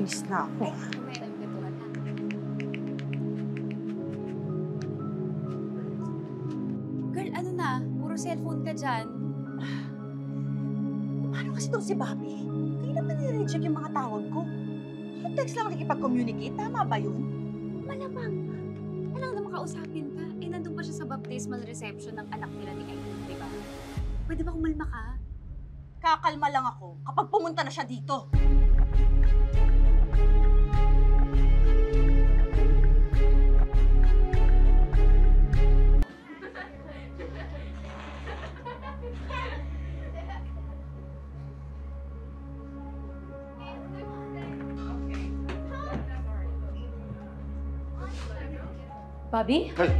Inis na ako. Girl, ano na? Puro cellphone ka dyan. Paano kasi itong si Bobby? Kaya naman nire-reject yung mga tawag ko. Text lang nakikipag-communicate. Tama ba yun? Malamang. Alam naman kausapin ka. Eh, nandun pa siya sa baptismal reception ng anak nila ni Aileen, di ba? Pwede ba kumalma ka? Kakalma lang ako kapag pumunta na siya dito. Bobby? Hey!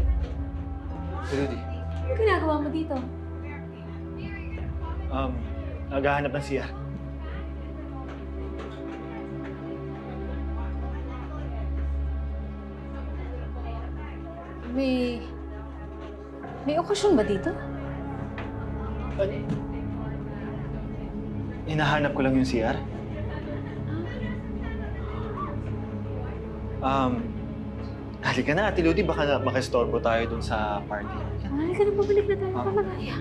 Si Rudy. Ano ginagawa mo dito? Naghahanap ng siya. May okasyon ba dito? Hinahanap ko lang yung CR. Halika na, Ate Ludi. Baka makistorbo tayo dun sa party. Halika na, pabalik na tayo. Pamagaya.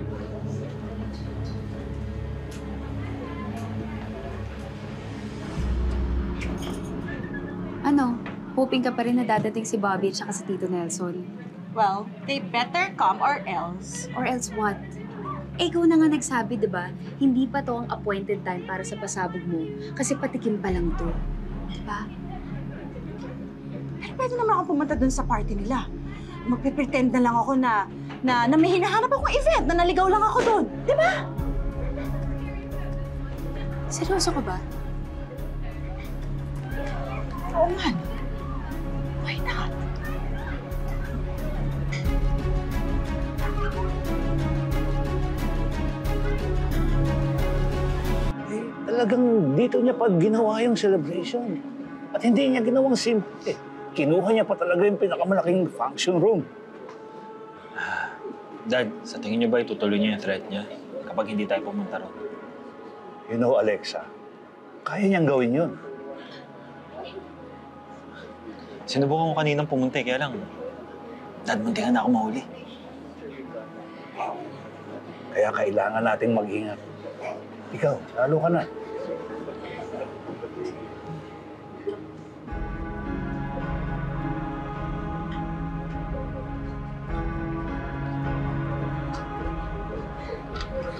Ano? Hoping ka pa rin na dadating si Bobby at saka si Tito Nelson. Well, they better come or else. Or else what? Eh, ikaw na nga nagsabi, di ba? Hindi pa to ang appointed time para sa pasabog mo. Kasi patikim pa lang to. Di ba? Pero pwede naman ako pumunta dun sa party nila. Magpipretend na lang ako na may hinahanap akong event, na naligaw lang ako dun. Di ba? Seryoso ka ba? Oo man. Why not? Talagang dito niya pa ginawa yung celebration. At hindi niya ginawang simple. Kinuha niya pa talaga yung pinakamalaking function room. Dad, sa tingin niyo ba itutuloy niya yung threat niya kapag hindi tayo pumunta ron? You know, Alexa, kaya niyang gawin yun. Sinubukan ko kaninang pumunta kaya lang, Dad, muntikan na ako mahuli. Kaya kailangan nating mag-ingat. Ikaw, lalo ka na.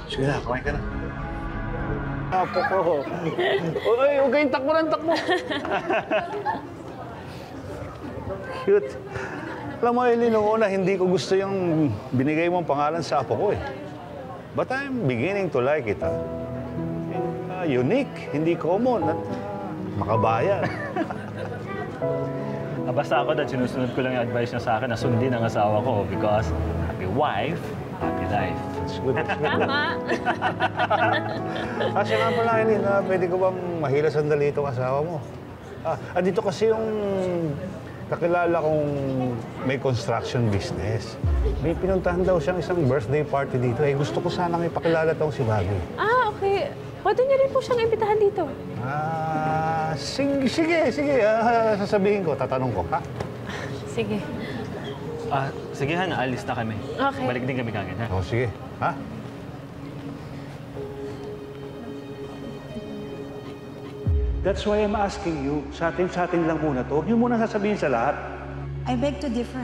Sige na, kumain ka na. Apo ko. Uy, huwag kayong takbo ng takbo. Cute. Alam mo, Eileen, noong una, hindi ko gusto yung binigay mong pangalan sa apo ko eh. But I'm beginning to like it, ha? Unique, hindi common, at makabayan. Basta ako, Dad, sinusunod ko lang yung advice niya sa akin na sundin ang asawa ko because happy wife, happy life. That's good. Tama. Kasi nga pala, Eileen, pwede ko bang mahila sandali itong asawa mo? Dito kasi yung kakilala kong may construction business. May pinuntahan daw siyang isang birthday party dito. Eh, gusto ko sanang ipakilala tong si Bobby. Okay. Pwede niyo rin po siyang imbitahan dito. Sige. Sasabihin ko, tatanong ko, ha? Sige. Sige, Han, alis na kami. Okay. Balik din kami kagad, ha? Sige, ha? That's why I'm asking you, sa atin lang muna to. Huwag niyo muna sasabihin sa lahat. I beg to differ,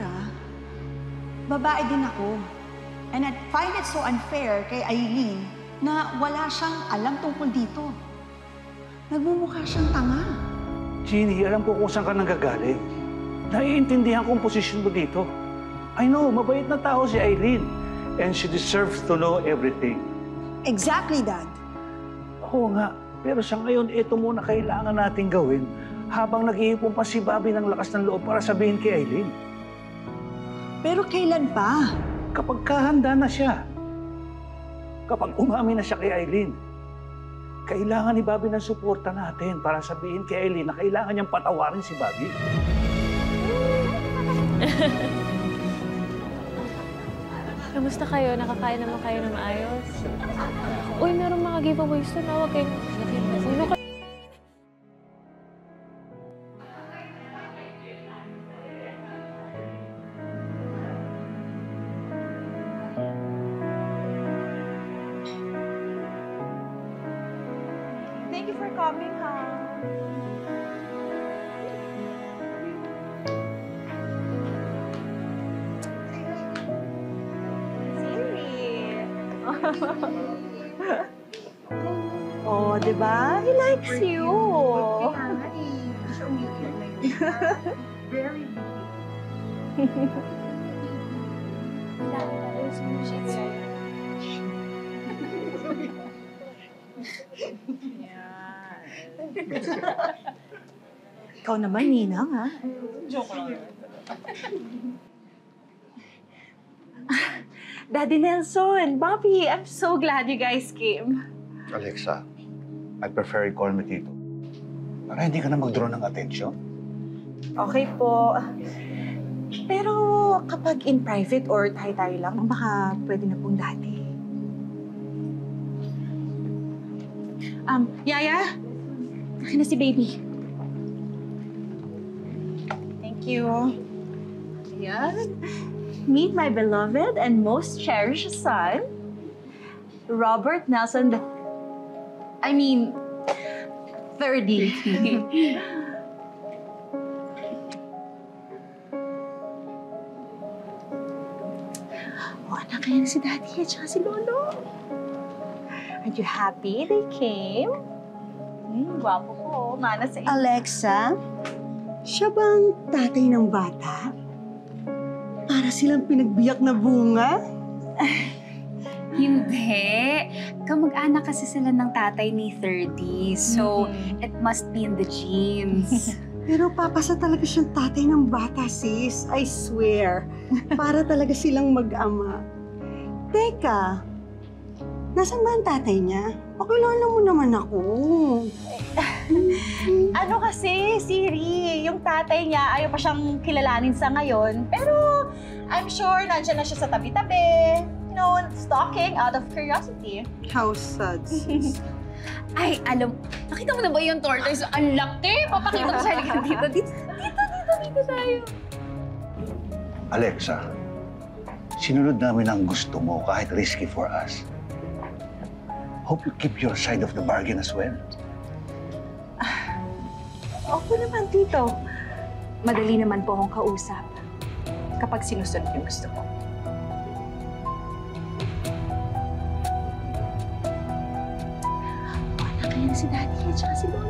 Babae din ako. And I find it so unfair kay Aileen na wala siyang alam tungkol dito. Nagmumukha siyang tanga. Jeannie, alam ko kung saan ka nanggagaling. Naiintindihan ko ang posisyon mo dito. I know, mabait na tao si Aileen. And she deserves to know everything. Exactly, Dad. Oo nga. Pero sa ngayon, ito muna kailangan nating gawin habang nag-iipon pa si Bobby ng lakas ng loob para sabihin kay Aileen. Pero kailan pa? Kapag kahanda na siya. Kapag umami na siya kay Aileen. Kailangan ni Bobby ng suporta natin para sabihin kay Aileen na kailangan niyang patawarin si Bobby. Kamusta kayo? Nakakain naman kayo ng maayos? Uy, merong mga giveaways doon. Huwag kayo. coming, ha? Siri. Oh, di ba? He likes you. Very Ikaw naman, Ninang, ha? Daddy Nelson, Bobby, I'm so glad you guys came. Alexa, I prefer you call me Tito. Para hindi ka na mag-draw ng attention. Okay po. Pero kapag in private or tayo-tayo lang, baka pwede na pong dati. Yaya? Akin na si baby. Thank you. Ayan. Meet my beloved and most cherished son, Robert Nelson. I mean, 30. Oh, anak, kaya na si Daddy at saka si Lolo. Aren't you happy they came? Gwapo ko. Mana sa inyo. Alexa, siya bang tatay ng bata? Para silang pinagbiyak na bunga? Hindi. Kamag-anak kasi sila ng tatay ni 30. So, it must be in the genes. Pero papasa talaga siyang tatay ng bata, sis. I swear. Para talaga silang mag-ama. Teka, nasan ba ang tatay niya? Pakilala mo naman ako. Ano kasi, Siri, yung tatay niya ayaw pa siyang kilalanin sa ngayon. Pero I'm sure nandiyan na siya sa tabi-tabi. You know, stalking out of curiosity. How sad, sis. Ay, alam, nakita mo na ba yung tortoise? Ang laki! Papakita ko sa halika dito. Dito tayo. Alexa, sinunod namin ang gusto mo kahit risky for us. Hope you keep your side of the bargain as well. Opo naman, Tito. Madali naman po akong kausap kapag sinusunod yung gusto ko. Anak, kaya na si Daddy at saka si Lolo.